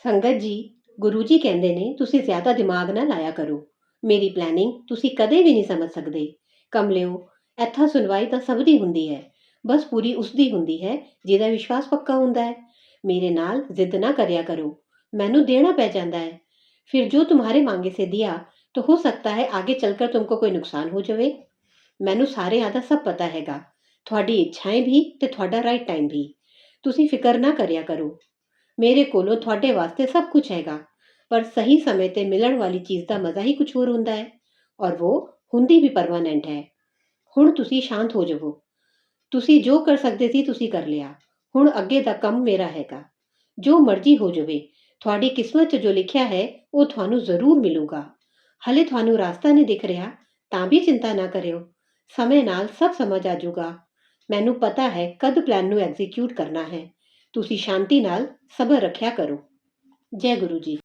ਸੰਗਤ ਜੀ, ਗੁਰੂ ਜੀ ਕਹਿੰਦੇ ਨੇ ਤੁਸੀਂ ਜ਼ਿਆਦਾ ਦਿਮਾਗ ਨਾ ਲਾਇਆ ਕਰੋ। ਮੇਰੀ ਪਲੈਨਿੰਗ ਤੁਸੀਂ ਕਦੇ ਵੀ ਨਹੀਂ ਸਮਝ ਸਕਦੇ। ਕਮਲਿਓ, ਇੱਥਾ ਸੁਣਵਾਈ ਤਾਂ ਸਭ ਦੀ ਹੁੰਦੀ ਹੈ, ਬਸ ਪੂਰੀ ਉਸ ਦੀ ਹੁੰਦੀ ਹੈ ਜਿਹਦਾ ਵਿਸ਼ਵਾਸ ਪੱਕਾ ਹੁੰਦਾ ਹੈ। ਮੇਰੇ ਨਾਲ ਜ਼ਿੱਦ ਨਾ ਕਰਿਆ ਕਰੋ, ਮੈਨੂੰ ਦੇना पै जाता है। फिर जो तुम्हारे मांगे से दिया तो हो सकता है आगे चलकर तुमको कोई नुकसान हो जावे। ਮੈਨੂੰ ਸਾਰਿਆਂ ਦਾ ਸਭ ਪਤਾ ਹੈਗਾ, ਤੁਹਾਡੀ ਇੱਛਾएं ਵੀ ਤੇ ਤੁਹਾਡਾ ਰਾਈਟ ਟਾਈਮ ਵੀ। ਤੁਸੀਂ ਫਿਕਰ ਨਾ ਕਰਿਆ ਕਰੋ, ਮੇਰੇ ਕੋਲੋਂ ਤੁਹਾਡੇ ਵਾਸਤੇ ਸਭ ਕੁਝ ਹੈਗਾ। ਪਰ ਸਹੀ ਸਮੇਂ ਤੇ ਮਿਲਣ ਵਾਲੀ ਚੀਜ਼ ਦਾ ਮਜ਼ਾ ਹੀ ਕੁਝ ਹੋਰ ਹੁੰਦਾ ਹੈ, ਔਰ ਉਹ ਹੁੰਦੀ ਵੀ ਪਰਮਾਨੈਂਟ ਹੈ। ਹੁਣ ਤੁਸੀਂ ਸ਼ਾਂਤ ਹੋ ਜਾਵੋ। ਤੁਸੀਂ ਜੋ ਕਰ ਸਕਦੇ ਸੀ ਤੁਸੀਂ ਕਰ ਲਿਆ, ਹੁਣ ਅੱਗੇ ਦਾ ਕੰਮ ਮੇਰਾ ਹੈਗਾ। ਜੋ ਮਰਜ਼ੀ ਹੋ ਜਾਵੇ, ਤੁਹਾਡੀ ਕਿਸਮਤ 'ਚ ਜੋ ਲਿਖਿਆ ਹੈ ਉਹ ਤੁਹਾਨੂੰ ਜ਼ਰੂਰ ਮਿਲੂਗਾ। ਹਲੇ ਤੁਹਾਨੂੰ ਰਾਸਤਾ ਨਹੀਂ ਦਿਖ ਰਿਹਾ ਤਾਂ ਵੀ ਚਿੰਤਾ ਨਾ ਕਰਿਓ, ਸਮੇਂ ਨਾਲ ਸਭ ਸਮਝ ਆ ਜਾਊਗਾ। ਮੈਨੂੰ ਪਤਾ ਹੈ ਕਦ ਪਲਾਨ ਨੂੰ ਐਗਜ਼ੀਕਿਊਟ ਕਰਨਾ ਹੈ। ਤੁਸੀਂ ਸ਼ਾਂਤੀ ਨਾਲ ਸਬਰ ਰੱਖਿਆ ਕਰੋ। ਜੈ ਗੁਰੂ ਜੀ।